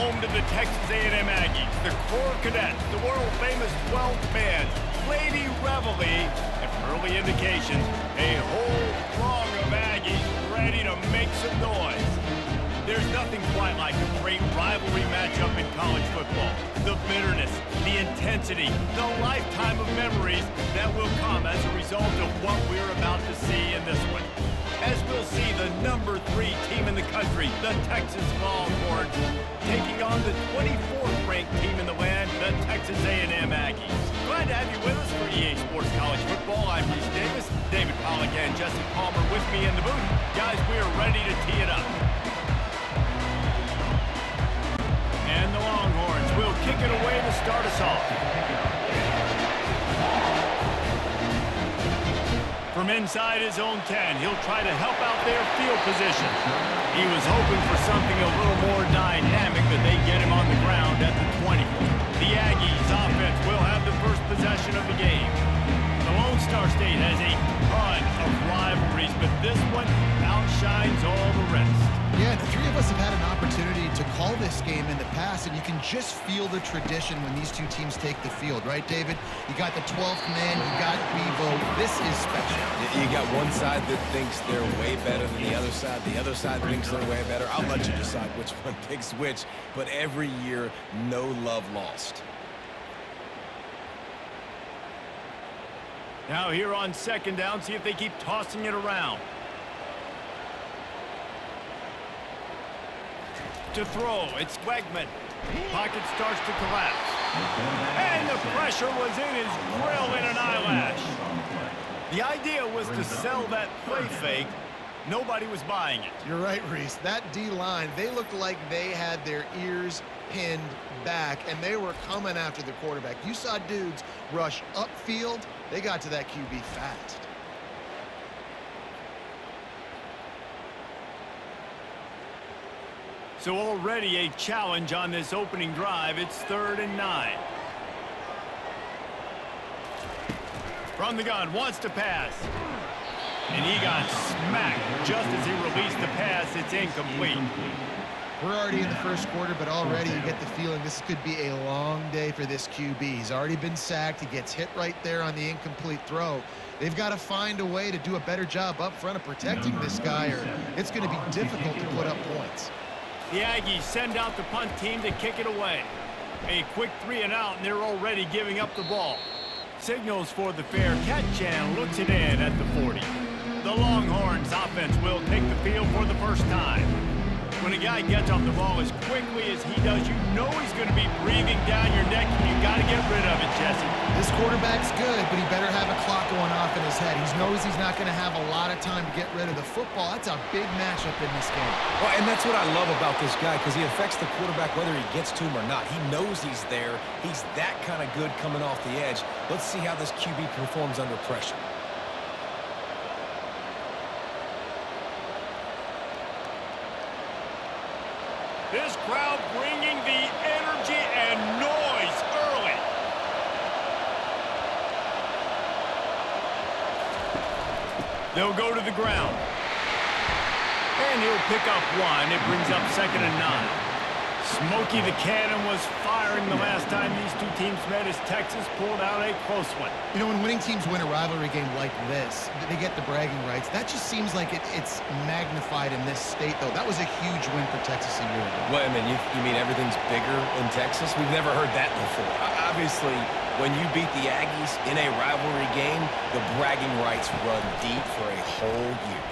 home to the Texas A&M Aggies, the Corps Cadets, the world-famous 12th man, Lady Reveille, and from early indications, a whole throng of Aggies ready to make some noise. There's nothing quite like a great rivalry matchup in college football. The bitterness, the intensity, the lifetime of memories that will come as a result of what we're about to see in this one. As we'll see the number 3 team in the country, the Texas Longhorns, taking on the 24th ranked team in the land, the Texas A&M Aggies. Glad to have you with us for EA Sports College Football. I'm Reese Davis, David Pollack and Jesse Palmer with me in the booth. Guys, we are ready to tee it up. And the Longhorns will kick it away to start us off. From inside his own 10, he'll try to help out their field position. He was hoping for something a little more dynamic, but they get him on the ground at the 20. The Aggies offense will have the first possession of the game. The Lone Star State has a ton of rivalries, but this one outshines all the rest. Yeah, the three of us have had an opportunity to call this game in the past, and you can just feel the tradition when these two teams take the field, right, David? You got the 12th man, you got Bevo. This is special. You got one side that thinks they're way better than the other side thinks they're way better. I'll let you decide which one picks which, but every year, no love lost. Now here on second down, see if they keep tossing it around. To throw, it's Wegman. Pocket starts to collapse. And the pressure was in his grill in an eyelash. The idea was to sell that play fake. Nobody was buying it. You're right, Reese. That D-line, they looked like they had their ears pinned back, and they were coming after the quarterback. You saw dudes rush upfield. They got to that QB fast. So already a challenge on this opening drive. It's 3rd and 9. From the gun, wants to pass. And he got smacked just as he released the pass. It's incomplete. We're already in the first quarter, but already you get the feeling this could be a long day for this QB. He's already been sacked. He gets hit right there on the incomplete throw. They've got to find a way to do a better job up front of protecting this guy, or it's going to be difficult to put up points. The Aggies send out the punt team to kick it away. A quick 3 and out, and they're already giving up the ball. Signals for the fair catch and looks it in at the 40. The Longhorns offense will take the field for the first time. When a guy gets off the ball as quickly as he does, you know he's going to be breathing down your neck, and you got to get rid of it, Jesse. This quarterback's good, but he better have a clock going off in his head. He knows he's not going to have a lot of time to get rid of the football. That's a big matchup in this game. Well, and that's what I love about this guy, because he affects the quarterback whether he gets to him or not. He knows he's there. He's that kind of good coming off the edge. Let's see how this QB performs under pressure. This crowd bringing the energy and noise early. They'll go to the ground. And he'll pick up 1. It brings up 2nd and 9. Smokey the Cannon was firing the last time these two teams met as Texas pulled out a close one. You know, when winning teams win a rivalry game like this, they get the bragging rights. That just seems like it's magnified in this state, though. That was a huge win for Texas a year ago. Well, I mean, you mean everything's bigger in Texas? We've never heard that before. Obviously, when you beat the Aggies in a rivalry game, the bragging rights run deep for a whole year.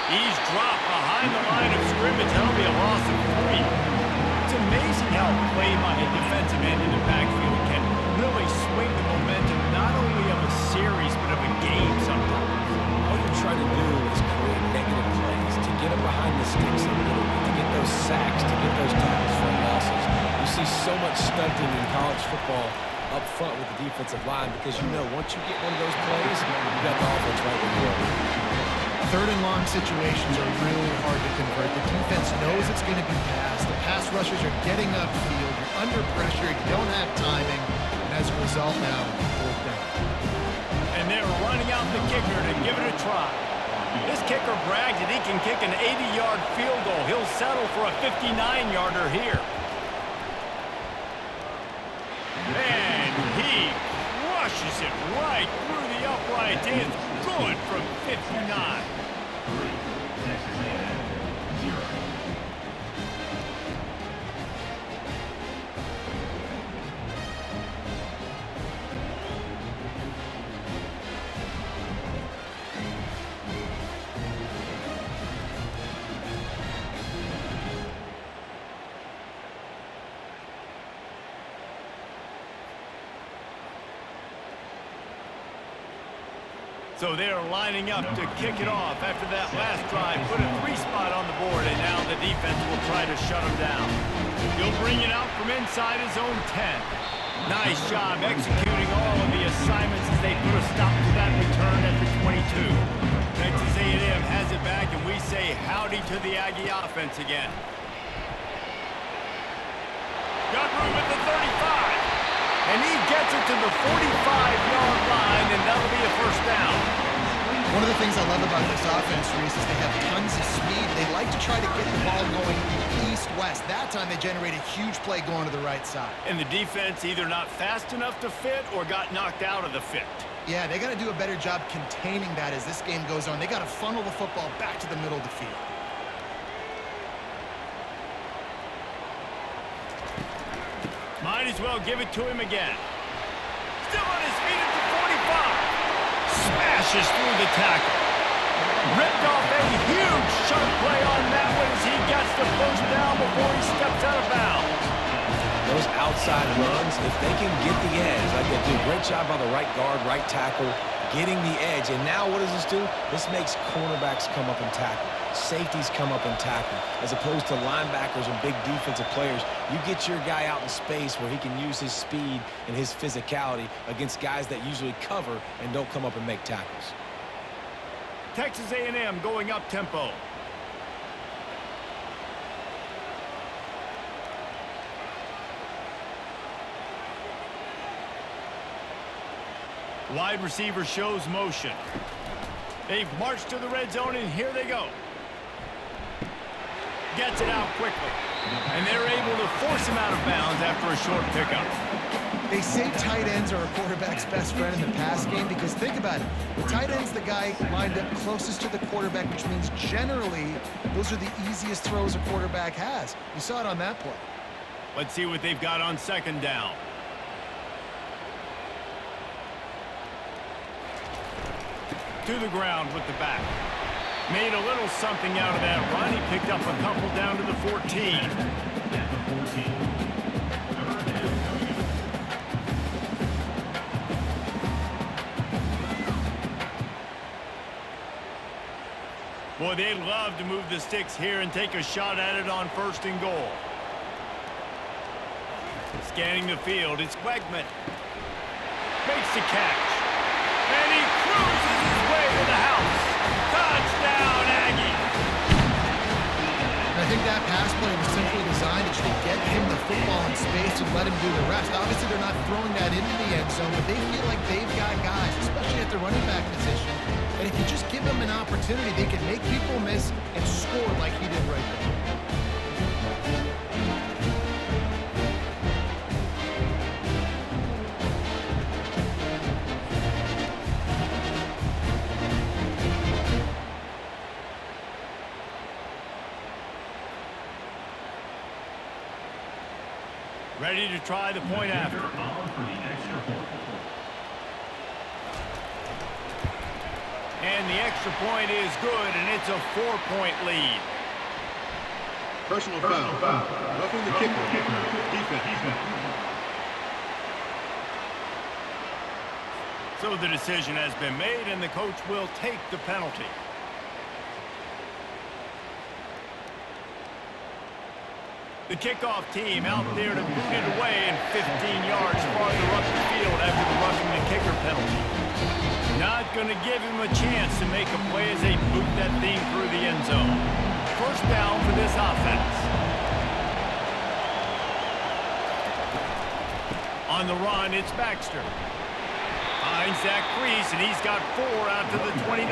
He's dropped behind the line of scrimmage. That'll be a loss of 3. It's amazing how play by a defensive end in the backfield can really swing the momentum not only of a series but of a game sometimes. All you're trying to do is create negative plays to get them behind the sticks a little bit, to get those sacks, to get those tackles for losses. You see so much stunting in college football up front with the defensive line because you know once you get one of those plays, you got the offense right where you are. 3rd and long situations are really hard to convert. The defense knows it's going to be passed. The pass rushers are getting upfield. You're under pressure. You don't have timing. And as a result now, 4th down. And they're running out the kicker to give it a try. This kicker brags that he can kick an 80-yard field goal. He'll settle for a 59-yarder here. And he crushes it right through the upright. It's good from 59. Texas A&M 0. So they're lining up to kick it off after that last drive. Put a 3-spot on the board, and now the defense will try to shut them down. He'll bring it out from inside his own 10. Nice job executing all of the assignments as they put a stop to that return at the 22. Texas A&M has it back, and we say howdy to the Aggie offense again. Got room at the 35. And he gets it to the 45-yard line, and that'll be a first down. One of the things I love about this offense, Reese, is they have tons of speed. They like to try to get the ball going east-west. That time they generate a huge play going to the right side. And the defense either not fast enough to fit or got knocked out of the fit. Yeah, they got to do a better job containing that as this game goes on. They got to funnel the football back to the middle of the field. Might as well give it to him again. Still on his feet at the 45. Smashes through the tackle. Ripped off a huge sharp play on that one as he gets the first down before he steps out of bounds. Those outside runs, if they can get the edge, like they do, great job by the right guard, right tackle, getting the edge. And now what does this do? This makes cornerbacks come up and tackle. Safeties come up and tackle. As opposed to linebackers and big defensive players, you get your guy out in space where he can use his speed and his physicality against guys that usually cover and don't come up and make tackles. Texas A&M going up tempo. Wide receiver shows motion. They've marched to the red zone, and here they go. Gets it out quickly. And they're able to force him out of bounds after a short pickup. They say tight ends are a quarterback's best friend in the pass game because think about it. The tight end's the guy lined up closest to the quarterback, which means generally those are the easiest throws a quarterback has. You saw it on that play. Let's see what they've got on second down. To the ground with the back. Made a little something out of that run. He picked up a couple down to the 14. Boy, they'd love to move the sticks here and take a shot at it on first and goal. Scanning the field, it's Wegman. Makes the catch. And he cruises his way to the house. Touchdown, Aggie. I think that pass play was simply designed to just get him the football in space and let him do the rest. Obviously, they're not throwing that into the end zone, but they feel like they've got guys, especially at the running back position, and if you just give them an opportunity, they can make people miss and score like he did right there. Ready to try the point after. And the extra point is good, and it's a 4-point lead. Personal foul. Roughing the kicker. Defense. So the decision has been made, and the coach will take the penalty. The kickoff team out there to boot it away and 15 yards farther up the field after the roughing the kicker penalty. Not going to give him a chance to make a play as they boot that thing through the end zone. First down for this offense. On the run, it's Baxter. Finds that crease, and he's got 4 out to the 29.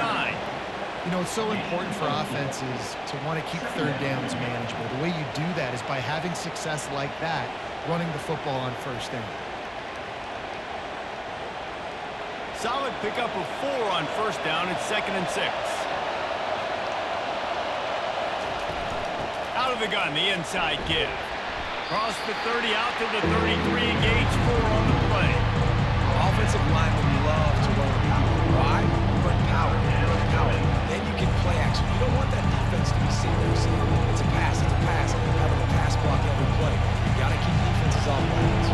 You know, it's so important for offenses to want to keep third downs manageable. The way you do that is by having success like that, running the football on first down. Solid pickup of 4 on first down. It's 2nd and 6. Out of the gun, the inside give. Cross the 30 out to the 33. Engage 4 on the play. Offensive linemen love to run power. Why? Run power. Run power. Then you can play action. You don't want that defense to be sitting there saying, it's a pass, it's a pass. Having a pass block every play. You got to keep defenses off balance.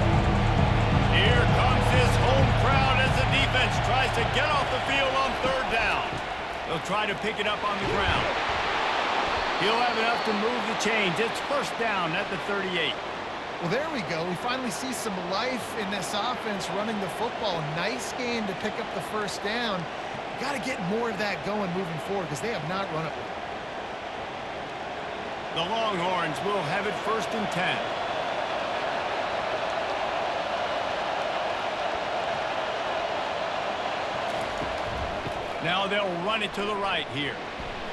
Here comes this home crowd as the defense tries to get off the field on 3rd down. They'll try to pick it up on the ground. He'll have enough to move the chains. It's 1st down at the 38. Well, there we go. We finally see some life in this offense running the football. Nice game to pick up the 1st down. Got to get more of that going moving forward because they have not run it well. The Longhorns will have it 1st and 10. Now they'll run it to the right here.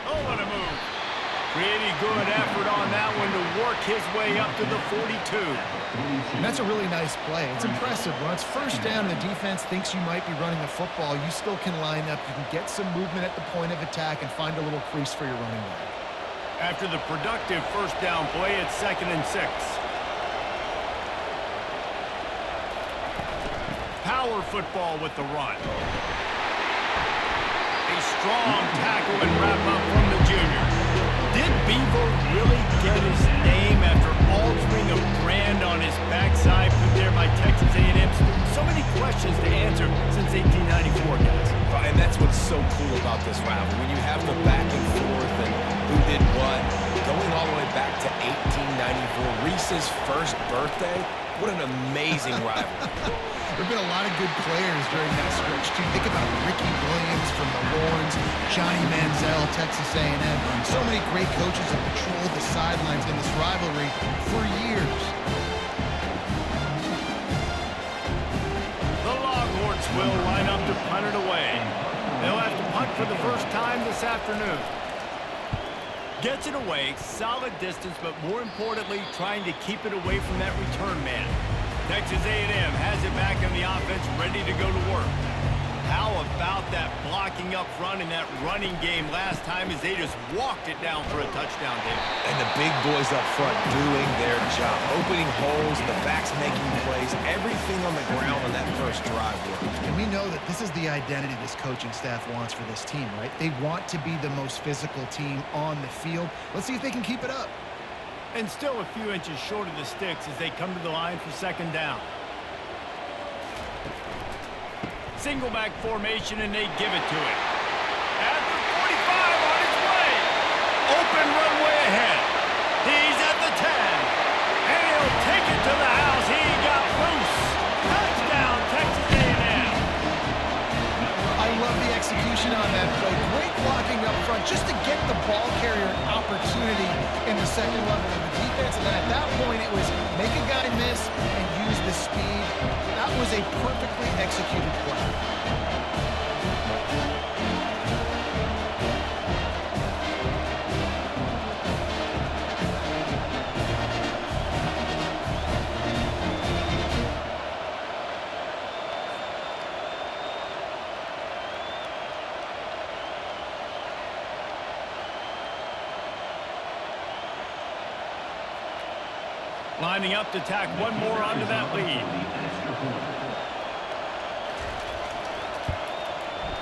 Oh, what a move. Pretty good effort on that one to work his way up to the 42. And that's a really nice play. It's impressive. When it's 1st down and the defense thinks you might be running the football, you still can line up. You can get some movement at the point of attack and find a little crease for your running back. After the productive 1st down play, it's 2nd and 6. Power football with the run. A strong tackle and wrap up from the junior. Did Beaver really get his name after altering a brand on his backside put there by Texas A&M students? So many questions to answer since 1894, guys. And that's what's so cool about this rivalry. When you have the back and forth and who did what, going all the way back to 1894, Reese's 1st birthday, what an amazing rivalry. There have been a lot of good players during that stretch, too. Think about Ricky Williams from the Horns, Johnny Manziel, Texas A&M. So many great coaches have patrolled the sidelines in this rivalry for years. The Longhorns will line up to punt it away. They'll have to punt for the 1st time this afternoon. Gets it away, solid distance, but more importantly, trying to keep it away from that return man. Texas A&M has it back on the offense, ready to go to work. How about that blocking up front and that running game last time as they just walked it down for a touchdown, David? And the big boys up front doing their job. Opening holes, the backs making plays, everything on the ground on that 1st drive worked. And we know that this is the identity this coaching staff wants for this team, right? They want to be the most physical team on the field. Let's see if they can keep it up. And still a few inches short of the sticks as they come to the line for 2nd down. Single back formation, and they give it to him. At the 45 on his way. Open runway ahead. He's at the 10. And he'll take it to the house. He got loose. Touchdown, Texas A&M. I love the execution on that play. Great blocking up front just to get the ball carrier an opportunity in the 2nd level of the defense. And then at that point, it was make a guy miss and use the speed. That was a perfectly executed play. Lining up to tack one more onto that lead.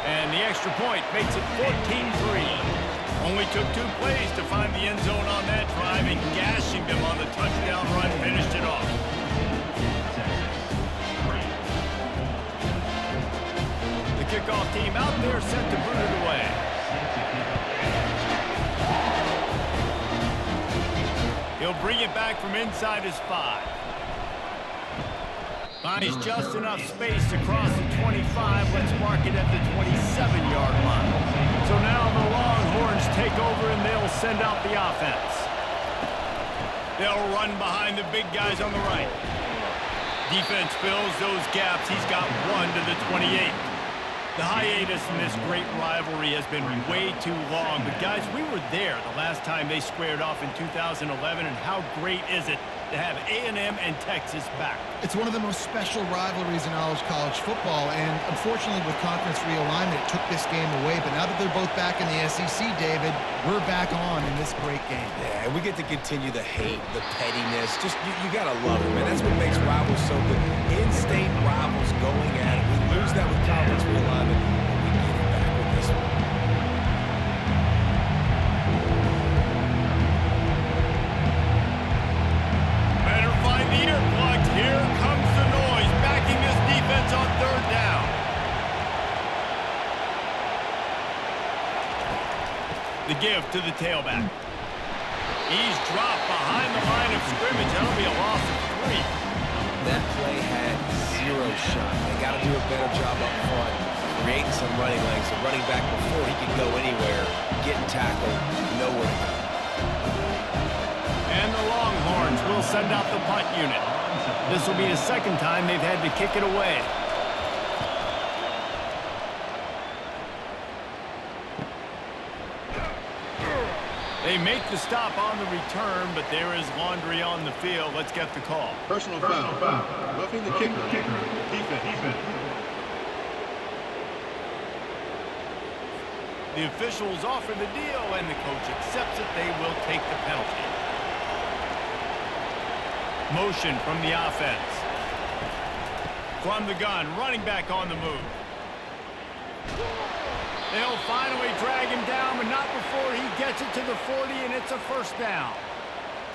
And the extra point makes it 14-3. Only took 2 plays to find the end zone on that drive, and gashing them on the touchdown run finished it off. The kickoff team out there set to boot it away. He'll bring it back from inside his 5. Finds just enough space to cross the 25. Let's mark it at the 27-yard line. So now the Longhorns take over and they'll send out the offense. They'll run behind the big guys on the right. Defense fills those gaps. He's got 1 to the 28. The hiatus in this great rivalry has been way too long. But, guys, we were there the last time they squared off in 2011, and how great is it to have A&M and Texas back? It's one of the most special rivalries in all of college football, and unfortunately with conference realignment, it took this game away. But now that they're both back in the SEC, David, we're back on in this great game. Yeah, and we get to continue the hate, the pettiness. Just, you got to love it, man. That's what makes rivals so good. In-state rivals going at it. We lose that with conference realignment, and we get it back with this one. Better find the earplugs. Here comes the noise, backing this defense on third down. The give to the tailback. He's dropped behind the line of scrimmage. That'll be a loss of 3. That play had 0 shot. They got to do a better job up front, creating some running lanes. The running back, before he could go anywhere, getting tackled, nowhere to go. And the Longhorns will send out the punt unit. This will be the second time they've had to kick it away. They make the stop on the return, but there is laundry on the field. Let's get the call. Personal foul. Roughing the kicker. Defense. The officials offer the deal, and the coach accepts it. They will take the penalty. Motion from the offense. From the gun, running back on the move. They'll finally drag him down, but not before he gets it to the 40, and it's a first down.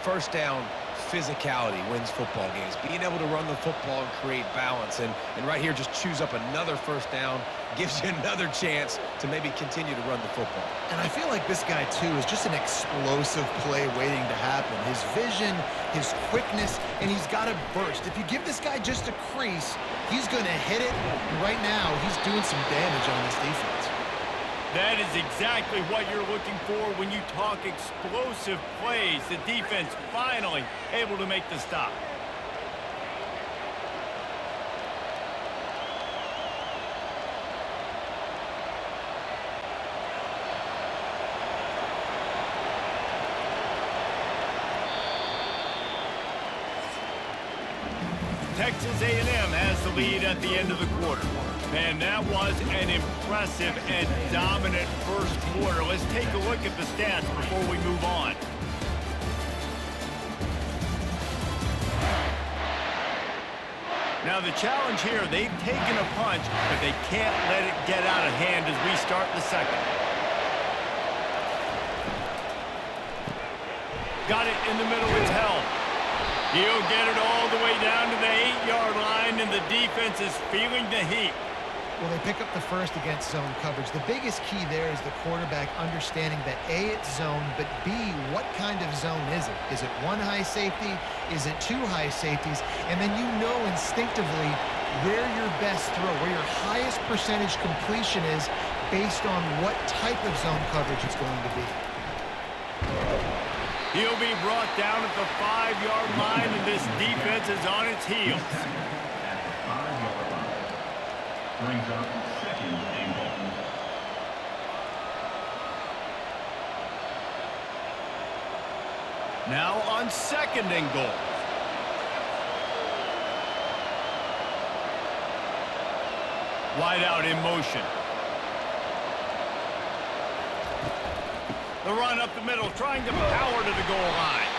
First down, physicality wins football games. Being able to run the football and create balance. And right here, just choose up another first down, gives you another chance to maybe continue to run the football. And I feel like this guy, too, is just an explosive play waiting to happen. His vision, his quickness, and he's got a burst. If you give this guy just a crease, he's going to hit it. And right now, he's doing some damage on this defense. That is exactly what you're looking for when you talk explosive plays. The defense finally able to make the stop. Texas A&M has the lead at the end of the quarter. And that was an impressive and dominant first quarter. Let's take a look at the stats before we move on. Now the challenge here, they've taken a punch, but they can't let it get out of hand as we start the second. Got it in the middle, it's held. He'll get it all the way down to the 8-yard line, and the defense is feeling the heat. Well, they pick up the first against zone coverage. The biggest key there is the quarterback understanding that A, it's zone, but B, what kind of zone is it? Is it 1 high safety? Is it 2 high safeties? And then you know instinctively where your best throw, where your highest percentage completion is based on what type of zone coverage it's going to be. He'll be brought down at the 5-yard line, and this defense is on its heels. Brings up second and goal. Now on second and goal. Wide out in motion. The run up the middle, trying to power to the goal line.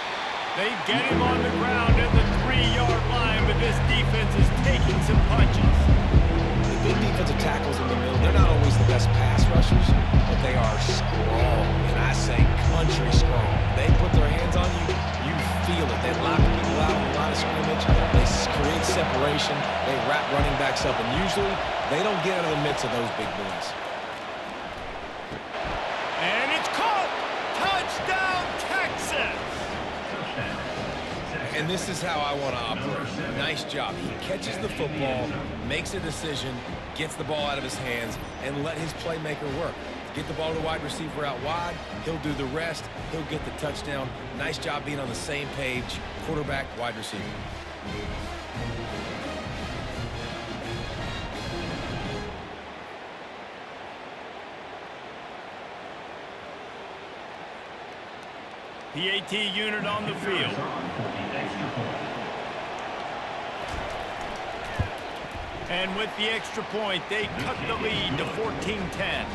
They get him on the ground at the 3-yard line, but this defense is taking some punches. The big defensive tackles in the middle, they're not always the best pass rushers, but they are strong, and I say country strong. They put their hands on you, you feel it. They lock people out in a lot of scrimmage. They create separation. They wrap running backs up, and usually they don't get out of the midst of those big boys. And it's caught! Touchdown, Texas! And this is how I want to operate. Nice job. He catches the football, makes a decision, gets the ball out of his hands, and let his playmaker work. Get the ball to the wide receiver out wide. He'll do the rest. He'll get the touchdown. Nice job being on the same page, quarterback, wide receiver. PAT unit on the field. And with the extra point, they cut the lead to 14-10.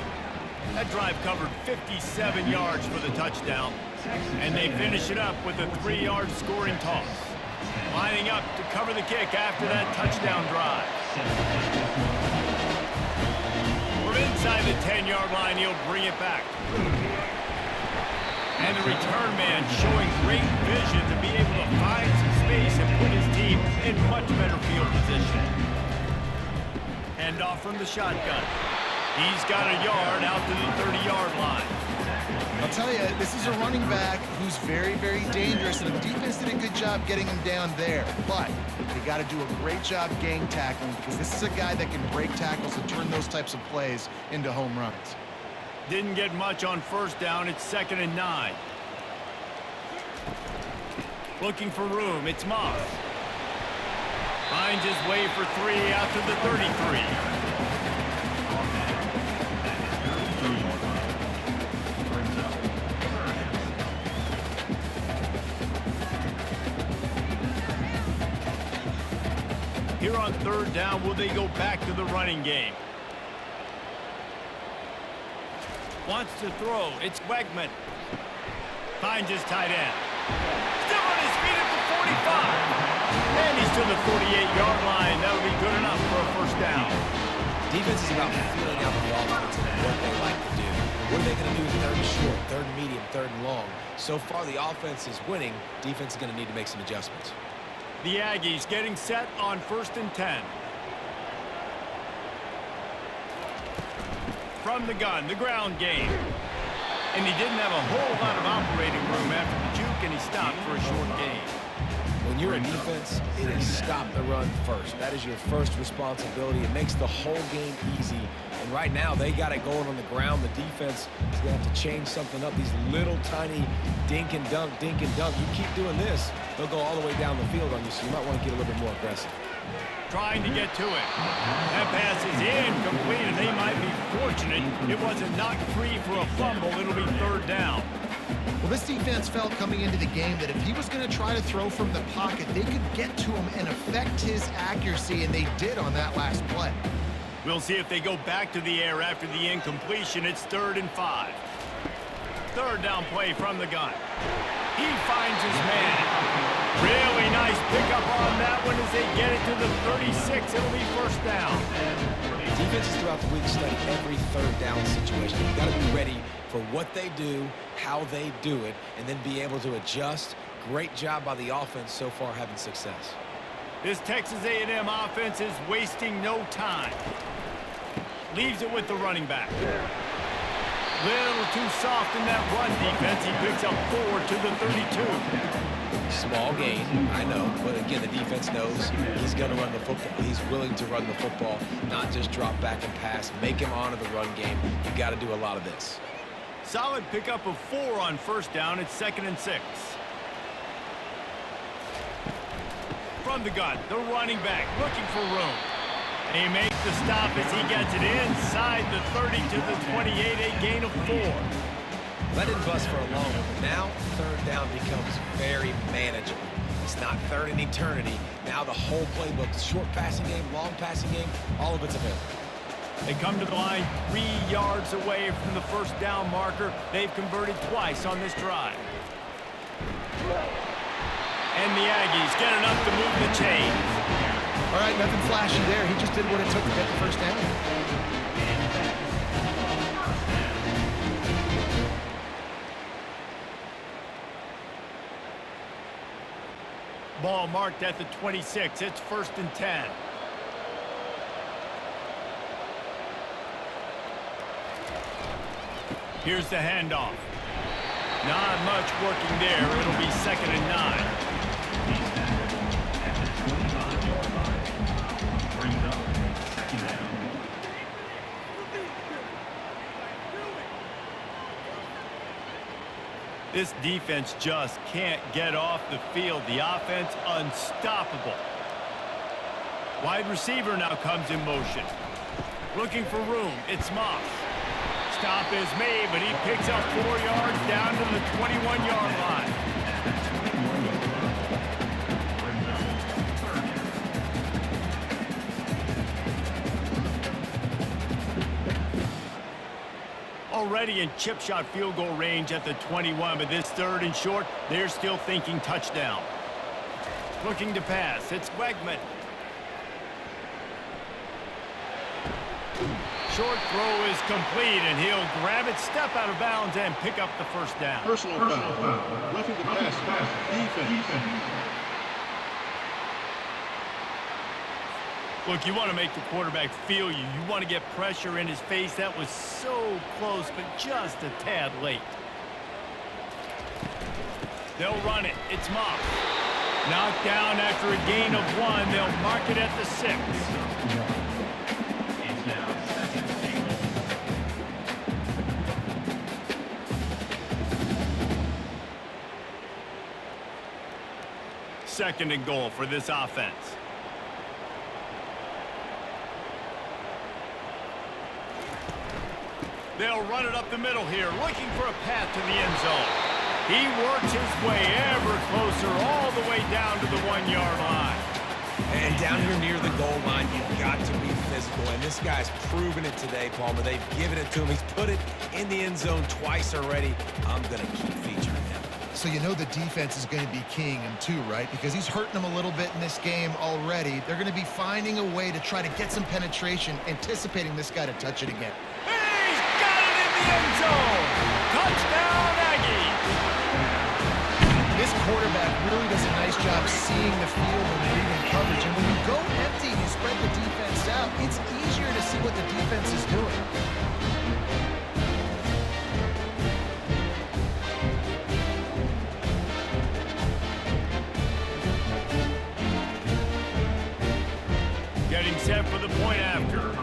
That drive covered 57 yards for the touchdown, and they finish it up with a 3-yard scoring toss. Lining up to cover the kick after that touchdown drive. From inside the 10-yard line, he'll bring it back. And the return man showing great vision to be able to find some space and put his team in much better field position. Hand off from the shotgun. He's got a yard out to the 30-yard line. I'll tell you, this is a running back who's very, very dangerous, and the defense did a good job getting him down there. But they got to do a great job gang tackling, because this is a guy that can break tackles and turn those types of plays into home runs. Didn't get much on first down. It's 2nd and 9. Looking for room. It's Moss. Finds his way for 3 out to the 33. Here on 3rd down, will they go back to the running game? Wants to throw. It's Wegman. Finds his tight end. Still on his feet at the 45. And he's to the 48-yard line. That'll be good enough for a first down. Defense is about feeling out the offense and what they like to do. What are they going to do 3rd and short, 3rd and medium, 3rd and long? So far, the offense is winning. Defense is going to need to make some adjustments. The Aggies getting set on 1st and 10. From the gun, the ground game. And he didn't have a whole lot of operating room after the juke, and he stopped for a short gain. When you're a defense, it is stop the run first. That is your first responsibility. It makes the whole game easy. And right now, they got it going on the ground. The defense is going to have to change something up. These little tiny dink and dunk, dink and dunk. You keep doing this, they'll go all the way down the field on you, so you might want to get a little bit more aggressive. Trying to get to it. That pass is incomplete, and they might be fortunate it wasn't knocked free for a fumble. It'll be 3rd down. Well, this defense felt coming into the game that if he was going to try to throw from the pocket, they could get to him and affect his accuracy, and they did on that last play. We'll see if they go back to the air after the incompletion. It's 3rd and 5. 3rd down play from the gun. He finds his man. Really nice pickup on that one as they get it to the 36. It'll be 1st down. Defenses throughout the week study every 3rd down situation. You've got to be ready for what they do, how they do it, and then be able to adjust. Great job by the offense so far having success. This Texas A&M offense is wasting no time. Leaves it with the running back. Little too soft in that run defense. He picks up 4 to the 32. Small gain, I know, but again, the defense knows he's going to run the football. He's willing to run the football, not just drop back and pass. Make him honor the run game. You got to do a lot of this. Solid pickup of 4 on 1st down. It's 2nd and 6. From the gun, the running back looking for room. And he makes the stop as he gets it inside the 30 to the 28, a gain of 4. Let it bust for a long one, but now 3rd down becomes very manageable. It's not 3rd and eternity. Now the whole playbook, short passing game, long passing game, all of it's available. They come to the line 3 yards away from the 1st down marker. They've converted twice on this drive. And the Aggies get enough to move the chains. All right, nothing flashy there. He just did what it took to get the 1st down. Ball marked at the 26. It's 1st and 10. Here's the handoff. Not much working there. It'll be 2nd and 9. This defense just can't get off the field. The offense unstoppable. Wide receiver now comes in motion. Looking for room. It's Moss. stop is made, but he picks up 4 yards down to the 21-yard line. Already in chip shot field goal range at the 21, but this 3rd and short, they're still thinking touchdown. Looking to pass, it's Wegman. Short throw is complete, and he'll grab it, step out of bounds, and pick up the first down. Personal foul. Roughing the pass. Defense. Look, you want to make the quarterback feel you. You want to get pressure in his face. That was so close, but just a tad late. They'll run it. It's Moss. Knocked down after a gain of 1. They'll mark it at the 6. It's now 2nd and goal. 2nd and goal for this offense. They'll run it up the middle here, looking for a path to the end zone. He works his way ever closer all the way down to the 1-yard line. And down here near the goal line, you've got to be physical. And this guy's proven it today, Palmer. They've given it to him. He's put it in the end zone twice already. I'm going to keep featuring him. So you know the defense is going to be keying him too, right? Because he's hurting them a little bit in this game already. They're going to be finding a way to try to get some penetration, anticipating this guy to touch it again. End zone. Touchdown, Aggies. This quarterback really does a nice job seeing the field and reading coverage. And when you go empty and you spread the defense out, it's easier to see what the defense is doing. Getting set for the point after.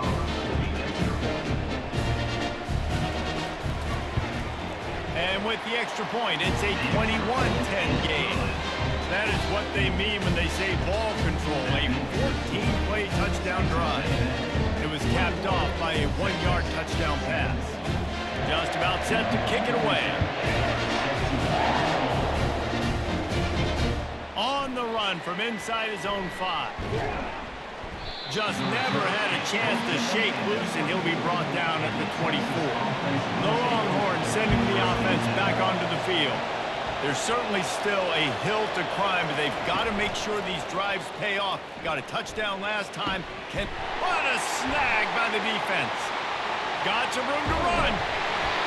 And with the extra point, it's a 21-10 game. That is what they mean when they say ball control, a 14-play touchdown drive. It was capped off by a 1-yard touchdown pass. Just about set to kick it away. On the run from inside his own 5. Just never had a chance to shake loose, and he'll be brought down at the 24. The Longhorns sending the offense back onto the field. There's certainly still a hill to climb, but they've got to make sure these drives pay off. Got a touchdown last time. What a snag by the defense. Got some room to run.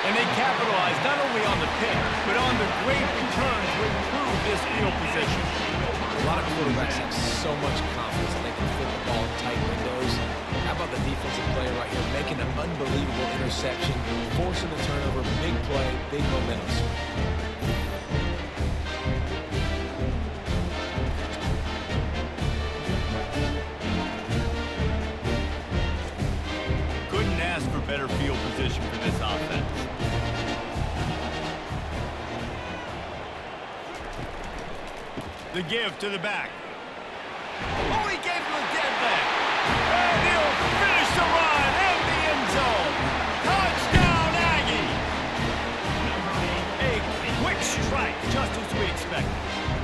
And they capitalized not only on the pick, but on the great return to improve this field position. A lot of quarterbacks have so much confidence that they can fit the ball in tight windows. How about the defensive player right here making an unbelievable interception, forcing the turnover, big play, big momentum swing. Couldn't ask for better field position for this offense. The give to the back. Oh, he gave him a dead leg. And he'll finish the run in the end zone. Touchdown, Aggie. A quick strike, just as we expected.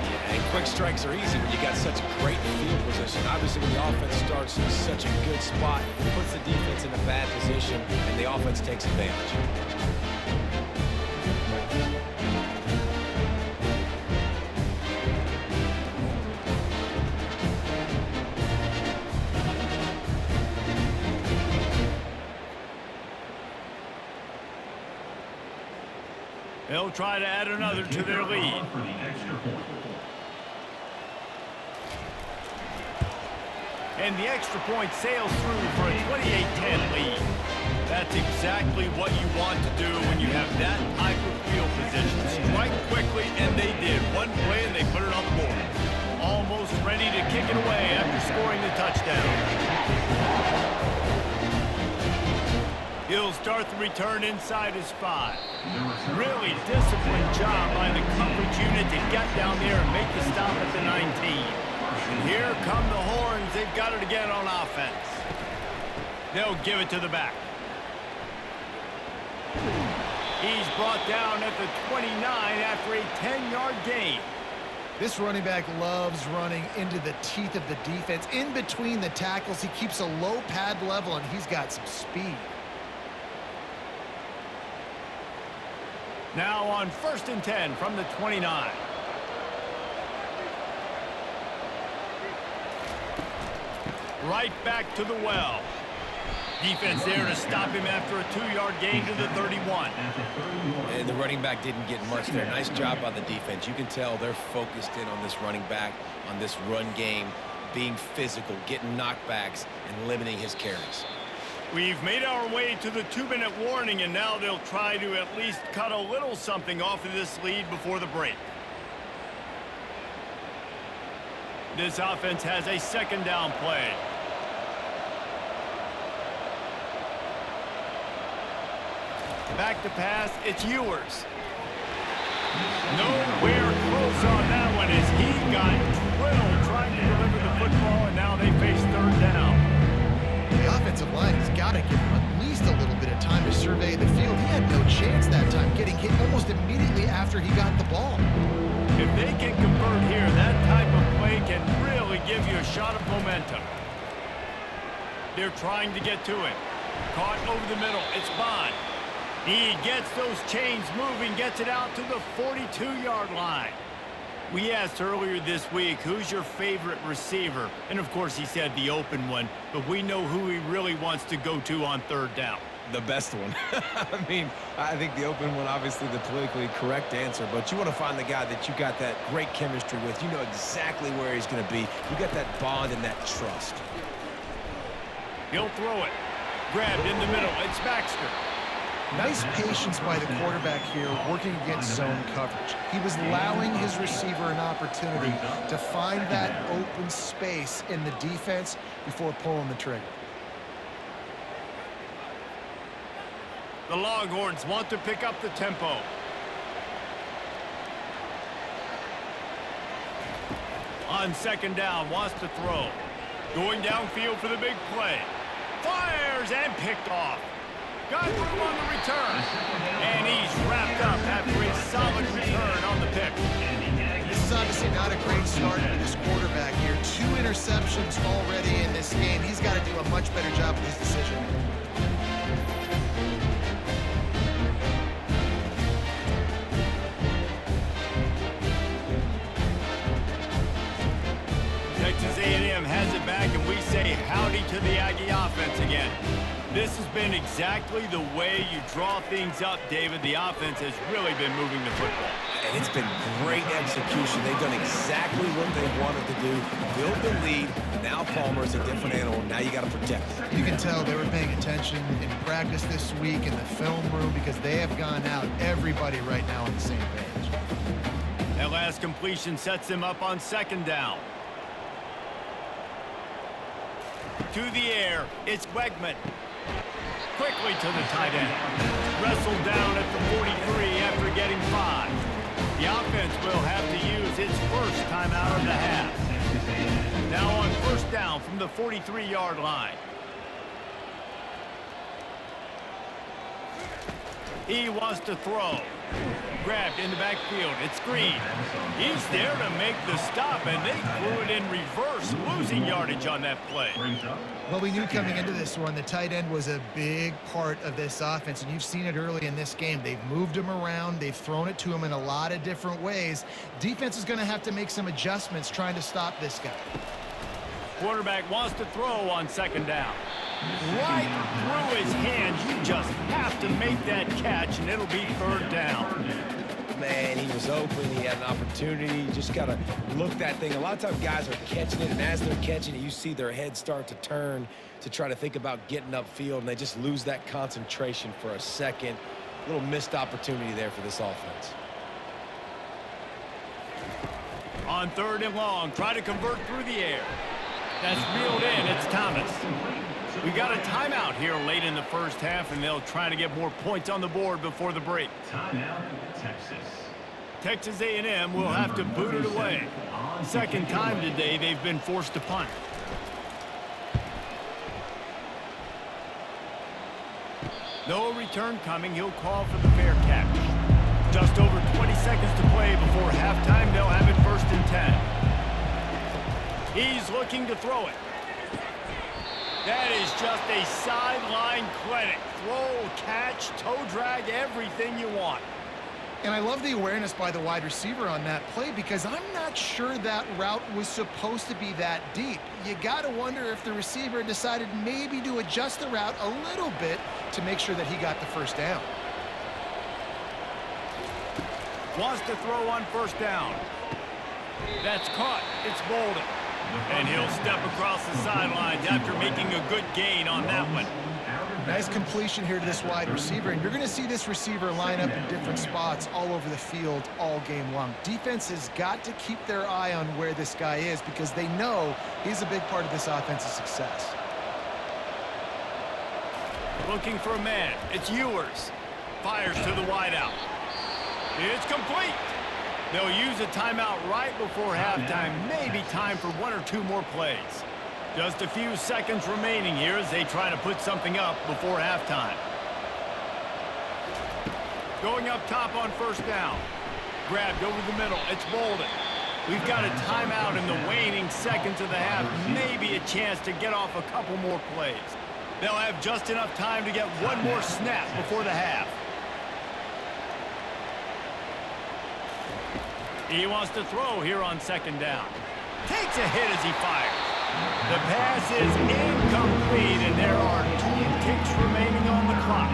Yeah, and quick strikes are easy when you got such great field position. Obviously, when the offense starts in such a good spot, it puts the defense in a bad position, and the offense takes advantage. They'll try to add another to their lead. For the extra point. And the extra point sails through for a 28-10 lead. That's exactly what you want to do when you have that type of field position. Strike quickly, and they did. One play, and they put it on the board. Almost ready to kick it away after scoring the touchdown. He'll start the return inside his 5. Really disciplined job by the coverage unit to get down there and make the stop at the 19. And here come the Horns. They've got it again on offense. They'll give it to the back. He's brought down at the 29 after a 10-yard gain. This running back loves running into the teeth of the defense. In between the tackles, he keeps a low pad level, and he's got some speed. Now on 1st and 10 from the 29. Right back to the well. Defense there to stop him after a 2-yard gain to the 31. And the running back didn't get much there. Nice job by the defense. You can tell they're focused in on this running back, on this run game, being physical, getting knockbacks, and limiting his carries. We've made our way to the 2-minute warning, and now they'll try to at least cut a little something off of this lead before the break. This offense has a 2nd down play. Back to pass, it's Ewers. Nowhere close on that one as he got drilled trying to deliver the football, and now they face 3rd down. The offensive line has got to give him at least a little bit of time to survey the field. He had no chance that time, getting hit almost immediately after he got the ball. If they can convert here, that type of play can really give you a shot of momentum. They're trying to get to it. Caught over the middle. It's Bond. He gets those chains moving, gets it out to the 42-yard line. We asked earlier this week, who's your favorite receiver? And, of course, he said the open one, but we know who he really wants to go to on 3rd down. The best one. I mean, I think the open one, obviously the politically correct answer, but you want to find the guy that you got that great chemistry with. You know exactly where he's going to be. You got that bond and that trust. He'll throw it. Grabbed in the middle. It's Baxter. Nice patience by the quarterback here, working against zone coverage. He was allowing his receiver an opportunity to find that open space in the defense before pulling the trigger. The Longhorns want to pick up the tempo. On 2nd down, wants to throw. Going downfield for the big play. Fires and picked off. Got through on the return. And he's wrapped up after a solid return on the pick. This is obviously not a great start for this quarterback here. 2 interceptions already in this game. He's got to do a much better job with his decision. Texas A&M has it back, and we say howdy to the Aggie offense again. This has been exactly the way you draw things up, David. The offense has really been moving the football. And it's been great execution. They've done exactly what they wanted to do. Build the lead. Now Palmer's a different animal. Now you got to protect him. You can tell they were paying attention in practice this week in the film room because they have gone out, everybody right now on the same page. That last completion sets him up on 2nd down. To the air, it's Wegman. Quickly to the tight end. Wrestled down at the 43 after getting 5. The offense will have to use its first timeout of the half. Now on 1st down from the 43-yard line. He wants to throw. Grabbed in the backfield. It's Green. He's there to make the stop, and they threw it in reverse, losing yardage on that play. Well, we knew coming into this one, the tight end was a big part of this offense, and you've seen it early in this game. They've moved him around. They've thrown it to him in a lot of different ways. Defense is going to have to make some adjustments trying to stop this guy. Quarterback wants to throw on 2nd down. Right through his hands. You just have to make that catch, and it'll be 3rd down. Man, he was open. He had an opportunity. You just got to look that thing. A lot of times guys are catching it, and as they're catching it, you see their head start to turn to try to think about getting upfield, and they just lose that concentration for a second. A little missed opportunity there for this offense. On 3rd and long, try to convert through the air. That's reeled in. It's Thomas. We got a timeout here late in the first half, and they'll try to get more points on the board before the break. Timeout, Texas. Texas A&M will have to boot it away. 2nd time today they've been forced to punt. No return coming. He'll call for the fair catch. Just over 20 seconds to play before halftime. They'll have it 1st and 10. He's looking to throw it. That is just a sideline clinic. Throw, catch, toe drag, everything you want. And I love the awareness by the wide receiver on that play because I'm not sure that route was supposed to be that deep. You got to wonder if the receiver decided maybe to adjust the route a little bit to make sure that he got the first down. Wants to throw on 1st down. That's caught. It's Bolden. And he'll step across the sidelines after making a good gain on that one. Nice completion here to this wide receiver, and you're going to see this receiver line up in different spots all over the field all game long. Defense has got to keep their eye on where this guy is because they know he's a big part of this offense's success. Looking for a man. It's Ewers. Fires to the wideout. It's complete. They'll use a timeout right before halftime. Maybe time for 1 or 2 more plays. Just a few seconds remaining here as they try to put something up before halftime. Going up top on 1st down. Grabbed over the middle. It's Bolden. We've got a timeout in the waning seconds of the half. Maybe a chance to get off a couple more plays. They'll have just enough time to get 1 more snap before the half. He wants to throw here on 2nd down. Takes a hit as he fires. The pass is incomplete, and there are 2 ticks remaining on the clock.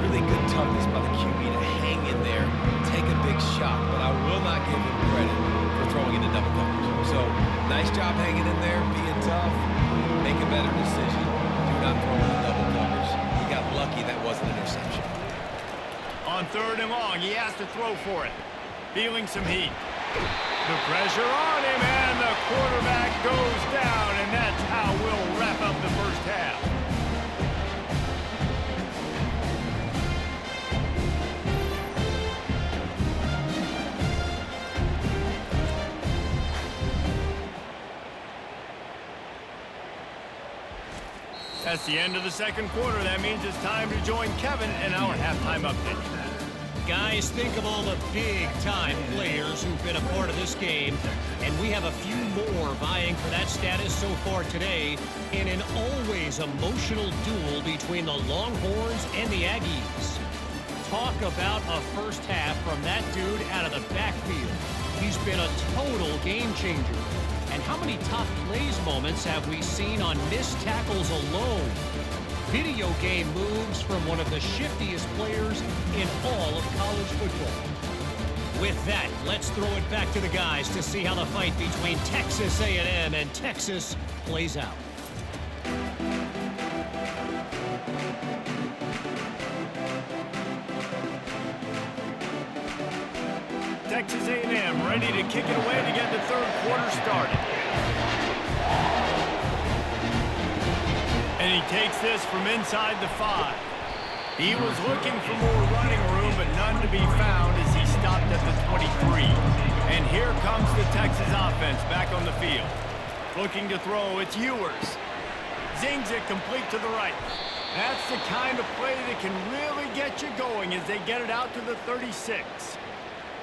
Really good toughness by the QB to hang in there, take a big shot, but I will not give him credit for throwing into double coverage. So, nice job hanging in there, being tough, make a better decision, do not throw into double coverage. He got lucky that wasn't an interception. On 3rd and long, he has to throw for it. Feeling some heat. The pressure on him, and the quarterback goes down, and that's how we'll wrap up the 1st half. That's the end of the 2nd quarter. That means it's time to join Kevin in our halftime update. Guys, think of all the big-time players who've been a part of this game, and we have a few more vying for that status so far today in an always emotional duel between the Longhorns and the Aggies. Talk about a 1st half from that dude out of the backfield. He's been a total game changer. And how many top plays moments have we seen on missed tackles alone? Video game moves from one of the shiftiest players in all of college football. With that, let's throw it back to the guys to see how the fight between Texas A&M and Texas plays out. Texas A&M ready to kick it away to get the 3rd quarter started. And he takes this from inside the 5. He was looking for more running room, but none to be found as he stopped at the 23. And here comes the Texas offense back on the field. Looking to throw, it's Ewers. Zings it complete to the right. That's the kind of play that can really get you going as they get it out to the 36.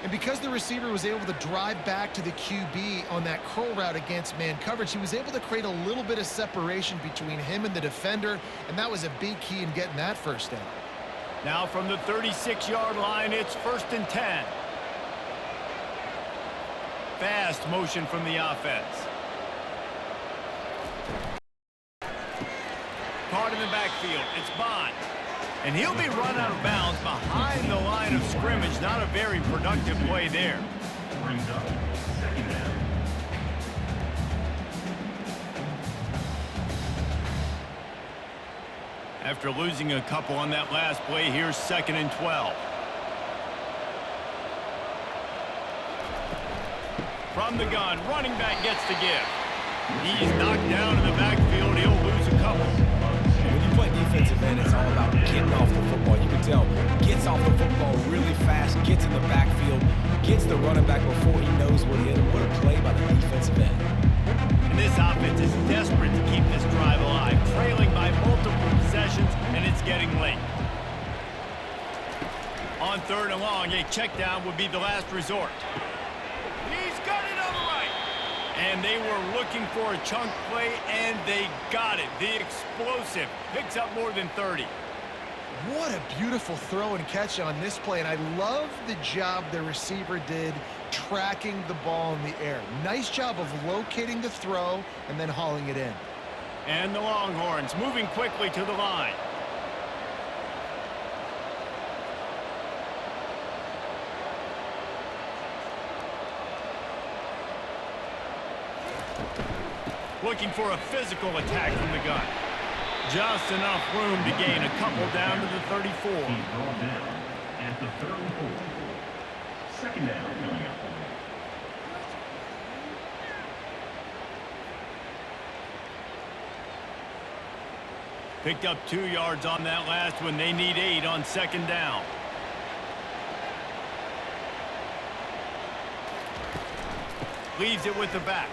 And because the receiver was able to drive back to the QB on that curl route against man coverage, he was able to create a little bit of separation between him and the defender, and that was a big key in getting that 1st down. Now from the 36-yard line, it's 1st and 10. Fast motion from the offense. Caught in the backfield. It's Bond. And he'll be run out of bounds behind the line of scrimmage. Not a very productive play there. Brings up 2nd down. After losing a couple on that last play, here's 2nd and 12. From the gun, running back gets the give. He's knocked down in the backfield. He'll lose a couple. When you play defensive end, it's all about getting off the football. You can tell, gets off the football really fast, gets in the backfield, gets the running back before he knows what hit him. What a play by the defensive end. And this offense is desperate to keep this drive alive, trailing by multiple possessions, and it's getting late. 3rd and long, a check down would be the last resort. He's got it on the right. And they were looking for a chunk play, and they got it. The explosive picks up more than 30. What a beautiful throw and catch on this play, and I love the job the receiver did tracking the ball in the air. Nice job of locating the throw and then hauling it in. And the Longhorns moving quickly to the line. Looking for a physical attack from the gun. Just enough room to gain a couple down to the 34. He's brought down at the 34. 2nd down coming up. Picked up 2 yards on that last one. They need 8 on 2nd down. Leaves it with the back.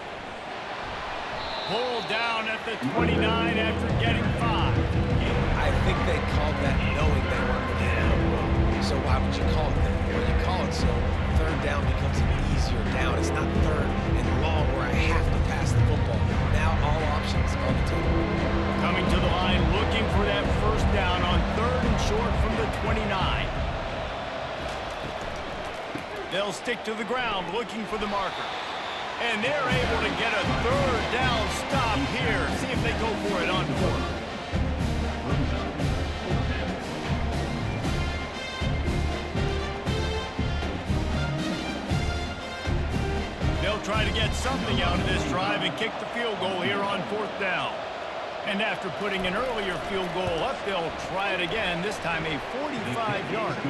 Pulled down at the 29 after getting 5. I think they called that knowing they weren't going to get out. So why would you call it that? Well, you call it so 3rd down becomes an easier down. It's not 3rd and long where I have to pass the football. Now all options on the table. Coming to the line, looking for that 1st down on 3rd and short from the 29. They'll stick to the ground looking for the marker. And they're able to get a 3rd down stop here. See if they go for it on 4th. They'll try to get something out of this drive and kick the field goal here on 4th down. And after putting an earlier field goal up, they'll try it again, this time a 45-yarder.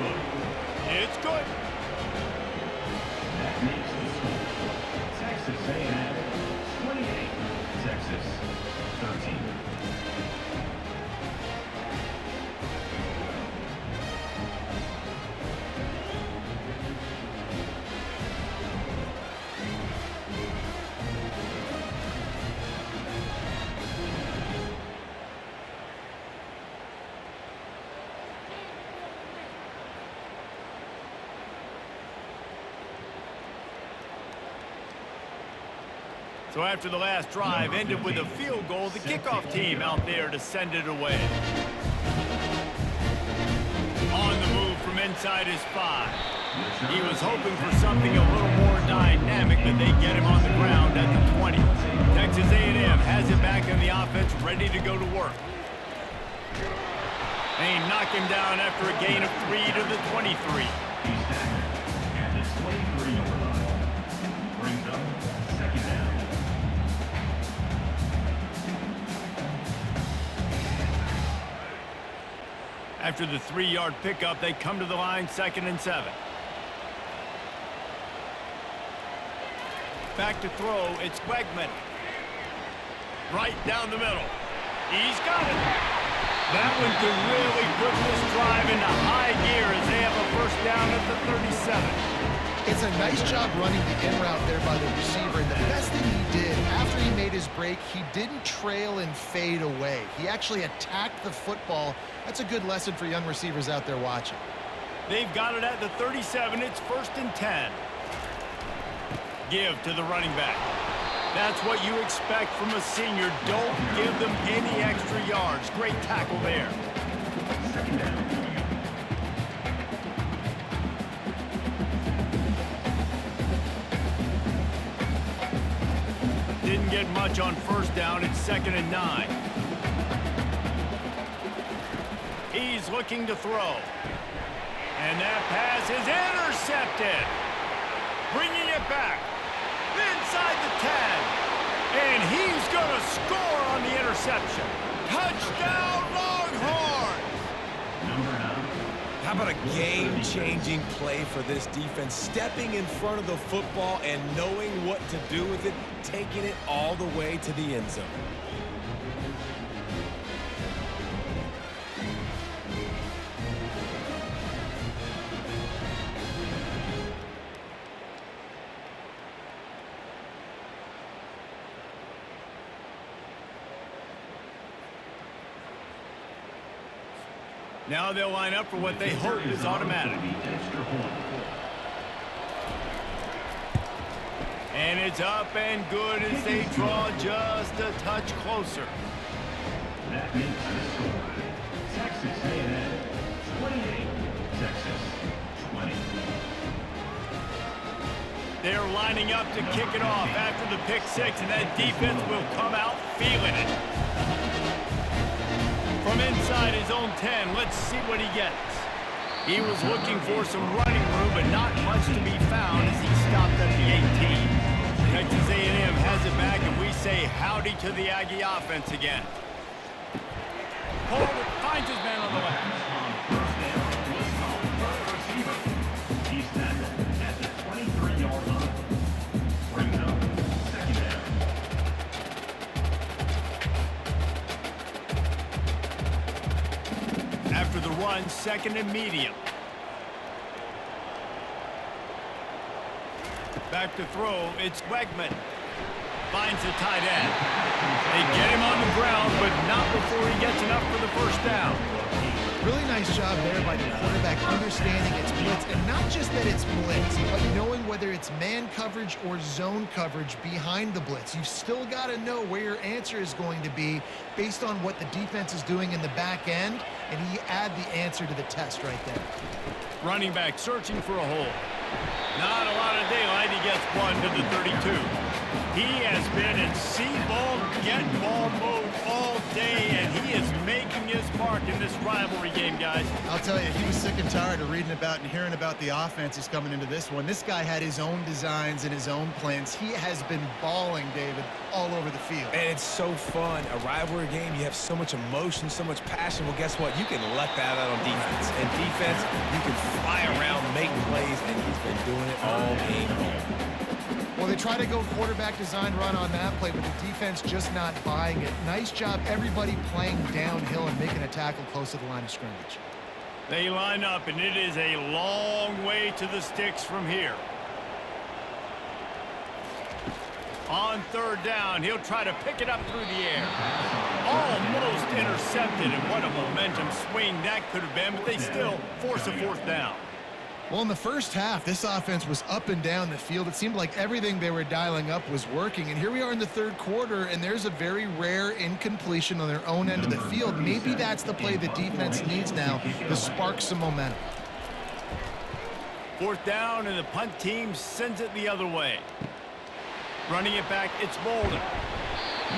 It's good. That makes the score. Texas A&M 28, Texas 13. So after the last drive ended with a field goal, the kickoff team out there to send it away. On the move from inside his 5. He was hoping for something a little more dynamic, but they get him on the ground at the 20. Texas A&M has it back in the offense, ready to go to work. They knock him down after a gain of 3 to the 23. He's tackled at the 23-yard line. Brings up 2nd down. After the 3-yard pickup, they come to the line 2nd and 7. Back to throw, it's Wegman. Right down the middle. He's got it. That one could really put this drive into high gear as they have a 1st down at the 37. It's a nice job running the in route there by the receiver, and the best thing he did after he made his break, he didn't trail and fade away. He actually attacked the football. That's a good lesson for young receivers out there watching. They've got it at the 37. It's 1st and 10. Give to the running back. That's what you expect from a senior. Don't give them any extra yards. Great tackle there. 2nd down coming up. Didn't get much on 1st down. It's 2nd and 9. He's looking to throw. And that pass is intercepted. Bringing it back. Inside the 10. And he's going to score on the interception. Touchdown, Longhorns! Number 9. How about a game-changing play for this defense? Stepping in front of the football and knowing what to do with it, taking it all the way to the end zone. Now they'll line up for what they hope is automatic. And it's up and good as they draw just a touch closer. That makes the score. Texas A&M 28, Texas 20. They're lining up to kick it off after the pick six, and that defense will come out feeling it. From inside his own 10, let's see what he gets. He was looking for some running room, but not much to be found as he stopped at the 18. Texas A&M has it back, and we say howdy to the Aggie offense again. Forward, finds his man on the left. He's tackled at the 23-yard line. Brings up second down. After the run, second and medium. Back to throw, it's Wegman. Finds the tight end. They get him on the ground, but not before he gets enough for the first down. Really nice job there by the quarterback understanding it's blitz, and not just that it's blitz, but knowing whether it's man coverage or zone coverage behind the blitz. You've still got to know where your answer is going to be based on what the defense is doing in the back end, and he add the answer to the test right there. Running back searching for a hole. Not a lot of daylight. He gets one to the 32. He has been in see-ball, get-ball mode all day, and he is making his mark in this rivalry game, guys. I'll tell you, he was sick and tired of reading about and hearing about the offenses coming into this one. This guy had his own designs and his own plans. He has been balling, David, all over the field. And it's so fun. A rivalry game, you have so much emotion, so much passion. Well, guess what? You can let that out on defense. And defense, you can fly around, make plays, and he's been doing it all game long. Well, they try to go quarterback design run on that play, but the defense just not buying it. Nice job, everybody playing downhill and making a tackle close to the line of scrimmage. They line up, and it is a long way to the sticks from here. On third down, he'll try to pick it up through the air. Almost intercepted, and what a momentum swing that could have been, but they still force a fourth down. Well, in the first half, this offense was up and down the field. It seemed like everything they were dialing up was working. And here we are in the third quarter, and there's a very rare incompletion on their own end of the field. Maybe that's the play the defense needs now to spark some momentum. Fourth down, and the punt team sends it the other way. Running it back, it's Bolden.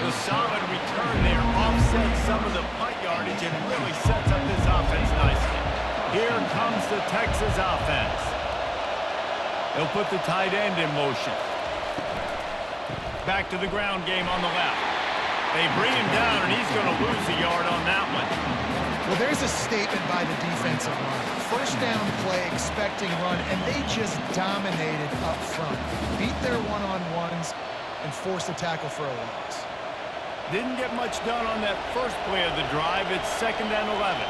The solid return there offsets some of the punt yardage and really sets up this offense nicely. Here comes the Texas offense. They'll put the tight end in motion. Back to the ground game on the left. They bring him down, and he's going to lose a yard on that one. Well, there's a statement by the defensive line. First down play, expecting run, and they just dominated up front. Beat their one-on-ones and forced a tackle for a loss. Didn't get much done on that first play of the drive. It's second and 11.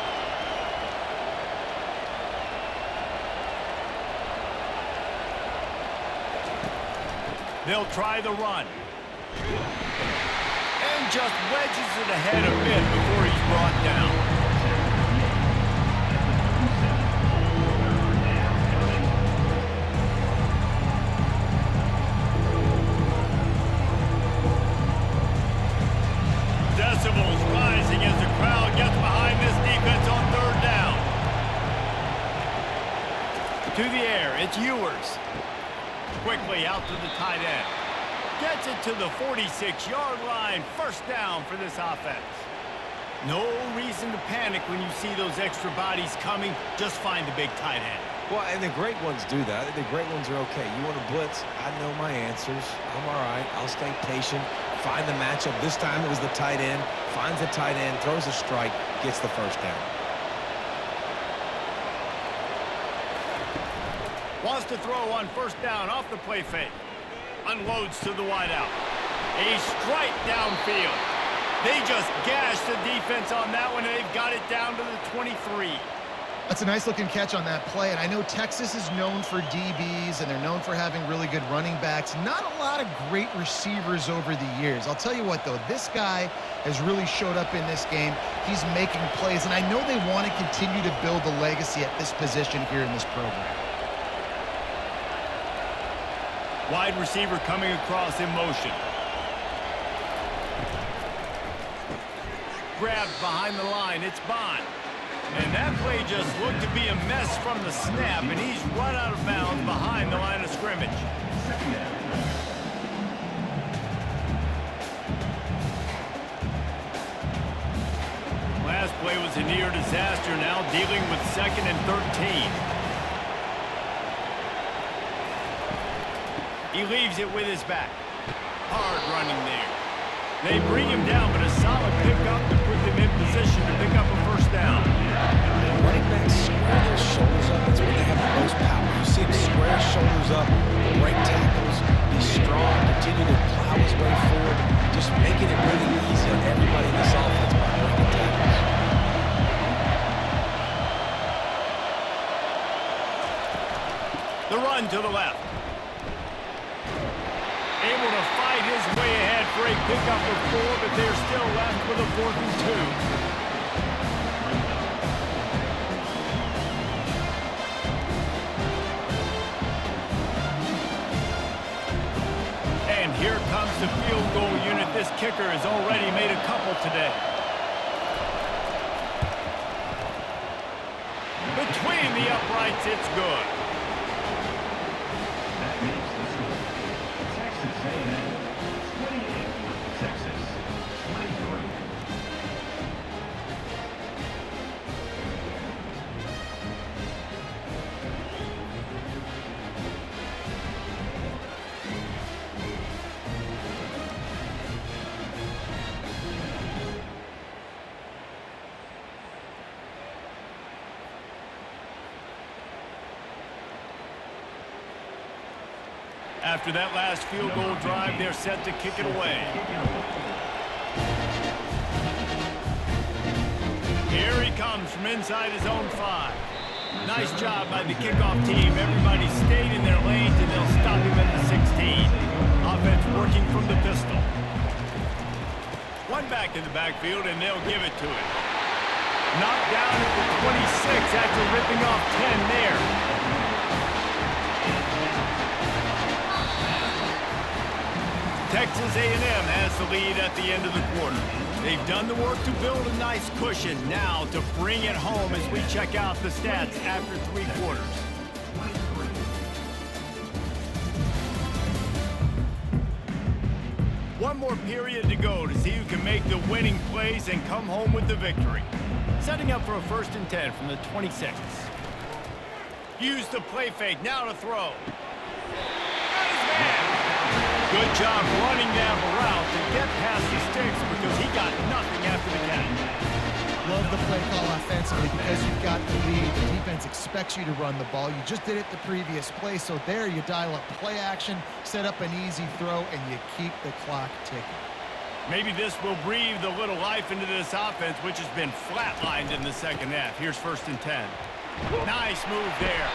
They'll try the run. And just wedges it ahead a bit before he's brought down. Decibels rising as the crowd gets behind this defense on third down. To the air, it's Ewers. Quickly out to the tight end. Gets it to the 46-yard line. First down for this offense. No reason to panic when you see those extra bodies coming. Just find the big tight end. Well, and the great ones do that. The great ones are okay. You want to blitz? I know my answers. I'm all right. I'll stay patient. Find the matchup. This time it was the tight end. Finds the tight end, throws a strike, gets the first down. Wants to throw on first down off the play fake. Unloads to the wideout. A strike downfield. They just gashed the defense on that one, and they've got it down to the 23. That's a nice-looking catch on that play, and I know Texas is known for DBs, and they're known for having really good running backs. Not a lot of great receivers over the years. I'll tell you what, though, this guy has really showed up in this game. He's making plays, and I know they want to continue to build a legacy at this position here in this program. Wide receiver coming across in motion. Grabbed behind the line. It's Bond. And that play just looked to be a mess from the snap, and he's run out of bounds behind the line of scrimmage. Last play was a near disaster, now dealing with 2nd and 13. He leaves it with his back. Hard running there. They bring him down, but a solid pickup to put them in position to pick up a first down. Running backs square their shoulders up. That's when they have the most power. You see him square his shoulders up, break tackles, be strong, continue to plow his way forward, just making it really easy on everybody in this offense by breaking tackles. The run to the left. Able to fight his way ahead for a pickup of 4, but they're still left with a 4th and 2. And here comes the field goal unit. This kicker has already made a couple today. Between the uprights, it's good. That makes the score. Texas A&M 28, Texas 23. After that last field goal drive, they're set to kick it away. Here he comes from inside his own 5. Nice job by the kickoff team. Everybody stayed in their lanes, and they'll stop him at the 16. Offense working from the pistol. One back in the backfield, and they'll give it to him. Knocked down at the 26 after ripping off 10 there. Texas A&M has the lead at the end of the quarter. They've done the work to build a nice cushion. Now to bring it home as we check out the stats after 3 quarters. One more period to go to see who can make the winning plays and come home with the victory. Setting up for a 1st and 10 from the 26. Use the play fake, now to throw. Got his man. Good job running that route to get past the sticks because he got nothing after the catch. Love the play call offensively because you've got the lead. The defense expects you to run the ball. You just did it the previous play, so there you dial up play action, set up an easy throw, and you keep the clock ticking. Maybe this will breathe a little life into this offense, which has been flatlined in the 2nd half. Here's 1st and 10. Nice move there.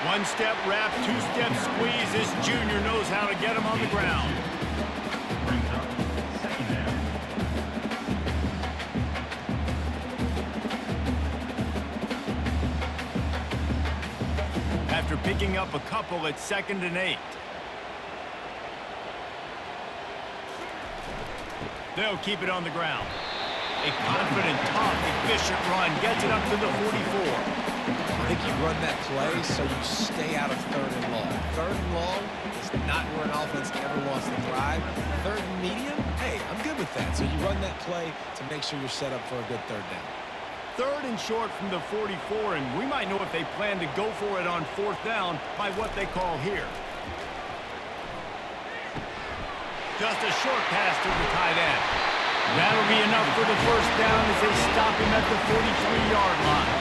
1-step wrap, 2-step squeeze. This junior knows how to get him on the ground. Brings up 2nd down. After picking up a couple at 2nd and 8. They'll keep it on the ground. A confident, tough, efficient run gets it up to the 44. I think you run that play so you stay out of 3rd and long. 3rd and long is not where an offense ever wants to thrive. 3rd and medium, hey, I'm good with that. So you run that play to make sure you're set up for a good 3rd down. 3rd and short from the 44, and we might know if they plan to go for it on 4th down by what they call here. Just a short pass to the tight end. That'll be enough for the 1st down as they stop him at the 43-yard line.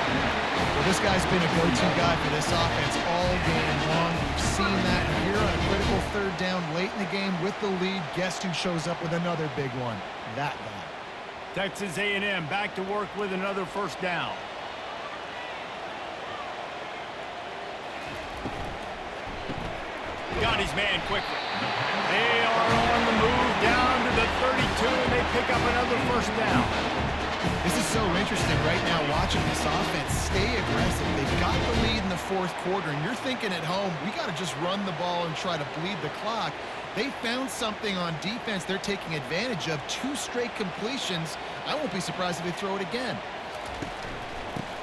Well, this guy's been a go-to guy for this offense all game long. We've seen that here on a critical 3rd down late in the game with the lead. Guess who shows up with another big one? That guy. Texas A&M back to work with another 1st down. got his man quickly. They are on the move down to the 32, and they pick up another first down. This is so interesting right now watching this offense stay aggressive. They've got the lead in the fourth quarter, and you're thinking at home, we got to just run the ball and try to bleed the clock. They found something on defense they're taking advantage of. 2 straight completions. I won't be surprised if they throw it again.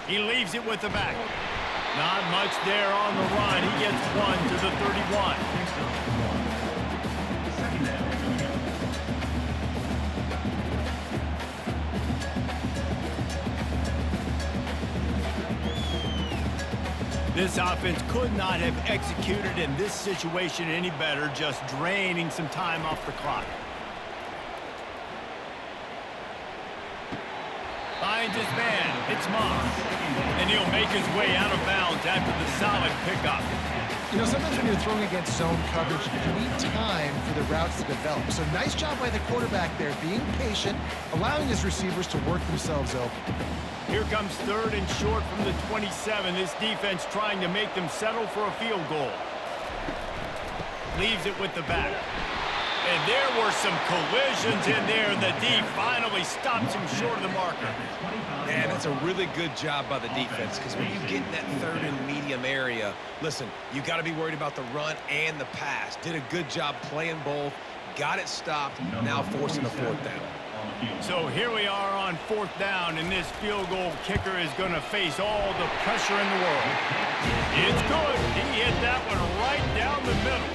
He leaves it with the back. Not much there on the run. He gets 1 to the 31. Second down. This offense could not have executed in this situation any better, just draining some time off the clock. Finds his man. It's Moss. And he'll make his way out of bounds after the solid pickup. You know, sometimes when you're throwing against zone coverage, you need time for the routes to develop. So nice job by the quarterback there, being patient, allowing his receivers to work themselves open. Here comes 3rd and short from the 27. This defense trying to make them settle for a field goal. Leaves it with the back. And there were some collisions in there, and the D finally stops him short of the marker. Man, that's a really good job by the defense, because when you get in that 3rd and medium area, listen, you got to be worried about the run and the pass. Did a good job playing both, got it stopped, now forcing a 4th down. So here we are on 4th down, and this field goal kicker is going to face all the pressure in the world. It's good. He hit that one right down the middle.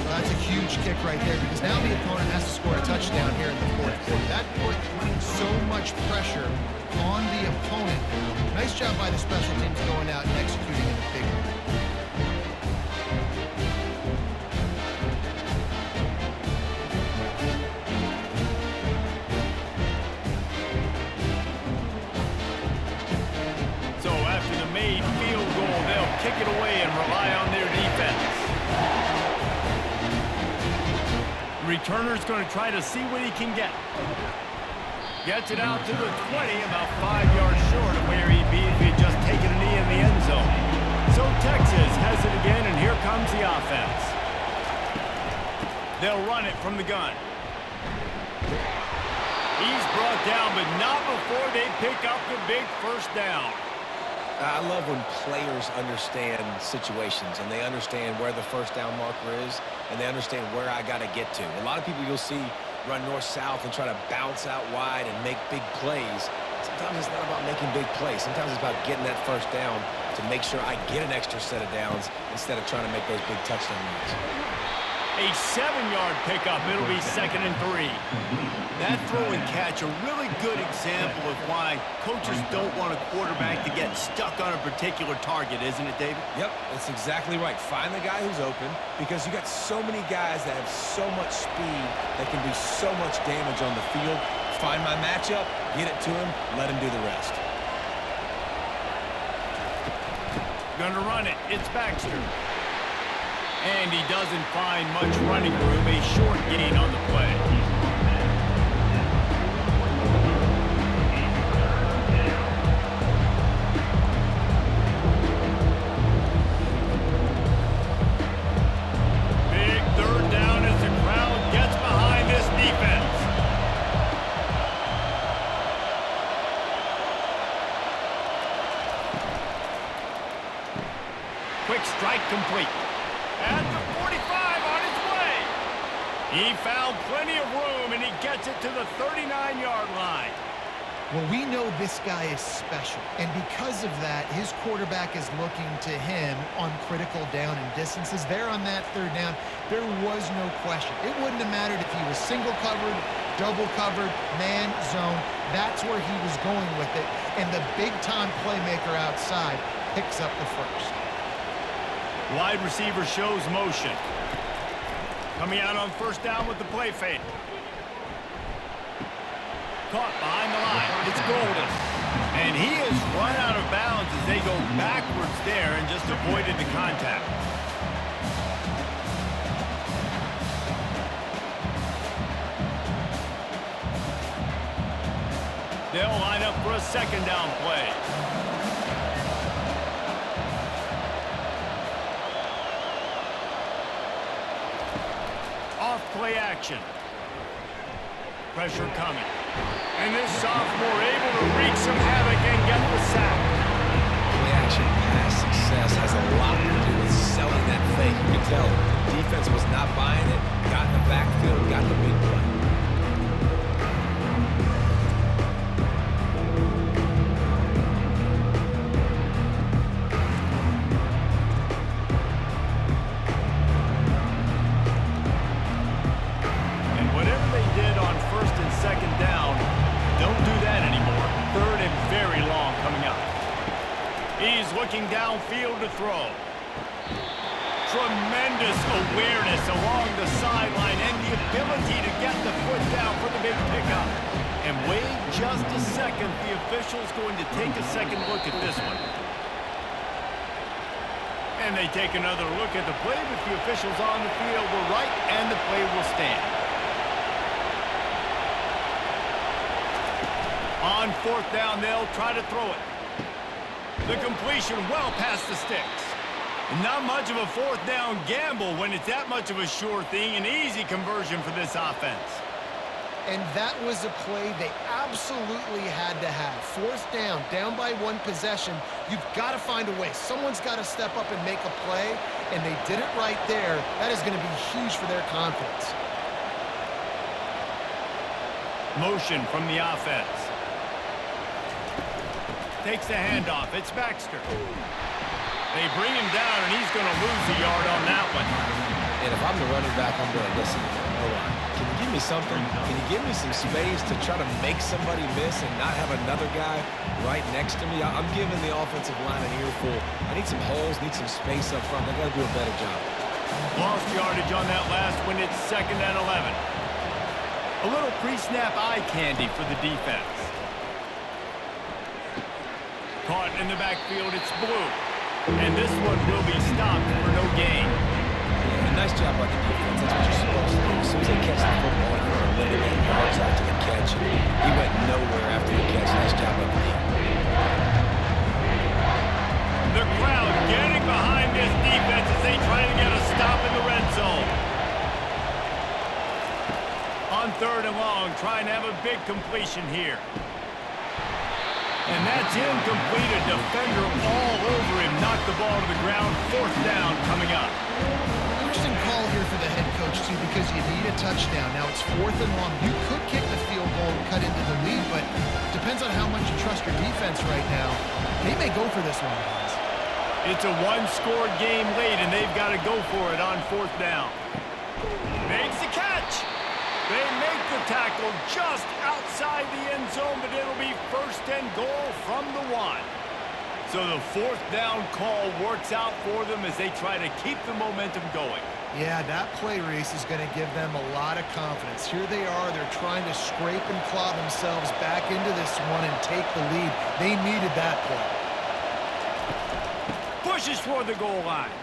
Well, that's a huge kick right there, because now the opponent has to score a touchdown here in the fourth quarter. That put so much pressure on the opponent. Nice job by the special teams going out and executing in the big one. So after the made field goal, they'll kick it away and rely on their defense. Returner's going to try to see what he can get. Gets it out to the 20, about 5 yards short of where he'd be if he had just taken a knee in the end zone. So Texas has it again, and here comes the offense. They'll run it from the gun. He's brought down, but not before they pick up the big first down. I love when players understand situations and they understand where the first down marker is and they understand where I got to get to. A lot of people you'll see run north-south and try to bounce out wide and make big plays. Sometimes it's not about making big plays. Sometimes it's about getting that first down to make sure I get an extra set of downs instead of trying to make those big touchdown runs. A 7-yard pickup. It'll be 2nd and 3. That throw and catch, a really good example of why coaches don't want a quarterback to get stuck on a particular target, isn't it, David? Yep, that's exactly right. Find the guy who's open, because you got so many guys that have so much speed that can do so much damage on the field. Find my matchup, get it to him, let him do the rest. Gonna run it. It's Baxter. And he doesn't find much running room. A short gain on the play. Big 3rd down as the crowd gets behind this defense. Quick strike complete. At the 45 on his way. He found plenty of room, and he gets it to the 39-yard line. Well, we know this guy is special, and because of that, his quarterback is looking to him on critical down and distances. There on that 3rd down, there was no question. It wouldn't have mattered if he was single covered, double covered, man, zone. That's where he was going with it, and the big-time playmaker outside picks up the first. Wide receiver shows motion. Coming out on 1st down with the play fake. Caught behind the line. It's Golden. And he is run out of bounds as they go backwards there and just avoided the contact. They'll line up for a 2nd down play. play action. Pressure coming. And this sophomore able to wreak some havoc and get the sack. Play action pass success has a lot to do with selling that fake. You can tell defense was not buying it, got in the backfield, got the big play. Second down, don't do that anymore. Third and very long coming up. He's looking downfield to throw. Tremendous awareness along the sideline and the ability to get the foot down for the big pickup. And wait just a second, the official's going to take a second look at this one. And they take another look at the play with the officials on the field. We're right, and the play will stand. On fourth down, they'll try to throw it. The completion well past the sticks. Not much of a fourth down gamble when it's that much of a sure thing. An easy conversion for this offense. And that was a play they absolutely had to have. Fourth down, down by one possession. You've got to find a way. Someone's got to step up and make a play, and they did it right there. That is going to be huge for their confidence. Motion from the offense. Takes the handoff. It's Baxter. They bring him down, and he's going to lose a yard on that one. And if I'm the running back, I'm going to listen. Hold on. Can you give me something? Can you give me some space to try to make somebody miss and not have another guy right next to me? I'm giving the offensive line an earful. I need some holes, need some space up front. They got to do a better job. Lost yardage on that last one. It's 2nd and 11. A little pre-snap eye candy for the defense. Caught in the backfield, it's Blue. And this one will be stopped for no gain. Yeah, nice job by the defense. That's what you're supposed to do. As soon as they catch the football, you're going to eliminate yards after the catch. He went nowhere after the catch. Nice job by the defense. The crowd getting behind this defense as they try to get a stop in the red zone. On 3rd and long, trying to have a big completion here. And that's incomplete. A defender all over him. Knocked the ball to the ground. 4th down coming up. Interesting call here for the head coach, too, because you need a touchdown. Now it's 4th and long. You could kick the field goal and cut into the lead, but depends on how much you trust your defense right now. They may go for this one, guys. It's a one-score game late, and they've got to go for it on 4th down. Makes the catch. They make the tackle just outside the end zone, but it'll be 1st and goal from the 1. So the 4th down call works out for them as they try to keep the momentum going. Yeah, that play, Reese, is going to give them a lot of confidence. Here they are. They're trying to scrape and claw themselves back into this one and take the lead. They needed that play. Pushes for the goal line.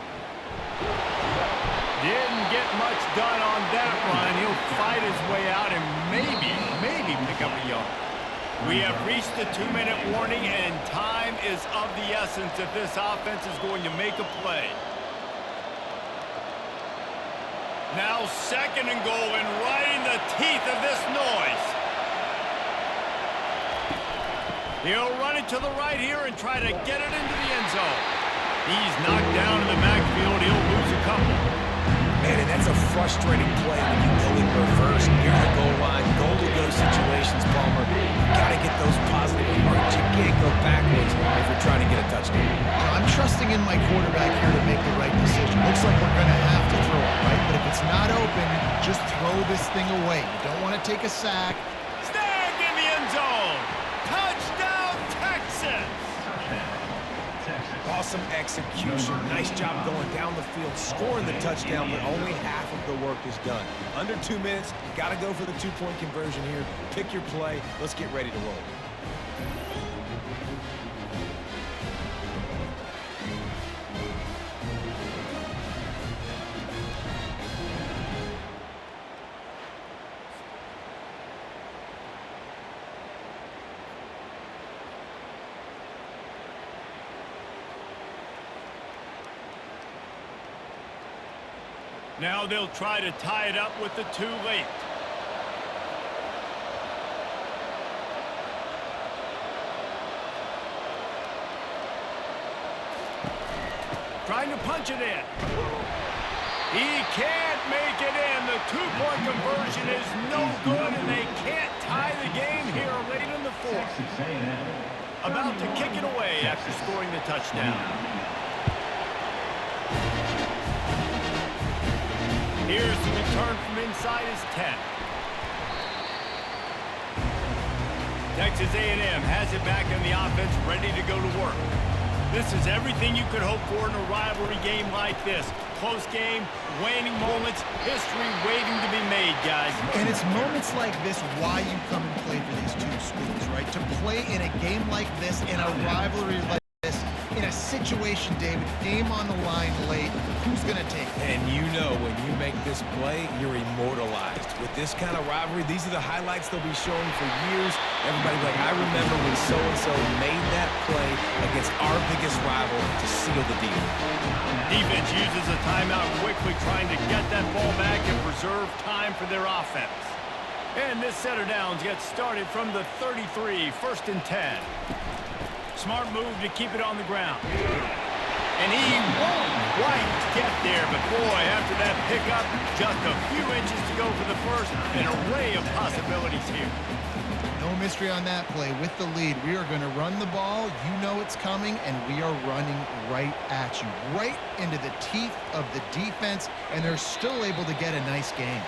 Didn't get much done on that run. He'll fight his way out and maybe pick up a yard. We have reached the 2-minute warning, and time is of the essence if this offense is going to make a play. Now 2nd and goal, and right in the teeth of this noise. He'll run it to the right here and try to get it into the end zone. He's knocked down in the backfield. He'll lose a couple. Man, and that's a frustrating play when you go in reverse near the goal line. Goal-to-go situations, Palmer. You got to get those positive yards. You can't go backwards if you're trying to get a touchdown. I'm trusting in my quarterback here to make the right decision. Looks like we're going to have to throw it, right? But if it's not open, just throw this thing away. You don't want to take a sack. Snagged in the end zone. Touchdown, Texas. Awesome execution. Nice job going down the field, scoring the touchdown, but only half of the work is done. Under 2 minutes, got to go for the 2-point conversion here. Pick your play. Let's get ready to roll. Now they'll try to tie it up with the two late. Trying to punch it in. He can't make it in. The two-point conversion is no good, and they can't tie the game here late in the fourth. Texas A&M. About to kick it away after scoring the touchdown. Here's the return from inside his 10. Texas A&M has it back in the offense, ready to go to work. This is everything you could hope for in a rivalry game like this. Close game, waning moments, history waiting to be made, guys. And it's moments like this why you come and play for these two schools, right? To play in a game like this, in a rivalry like this, in a situation, David, game on the line late, who's going to take it? And you know when you make this play, you're immortalized. With this kind of rivalry, these are the highlights they'll be showing for years. Everybody like, I remember when so-and-so made that play against our biggest rival to seal the deal. Defense uses a timeout quickly, trying to get that ball back and preserve time for their offense. And this set of downs gets started from the 33, 1st and 10. Smart move to keep it on the ground. And he won't quite get there, but boy, after that pickup, just a few inches to go for the first. An array of possibilities here. No mystery on that play. With the lead, we are going to run the ball. You know it's coming, and we are running right at you, right into the teeth of the defense, and they're still able to get a nice game.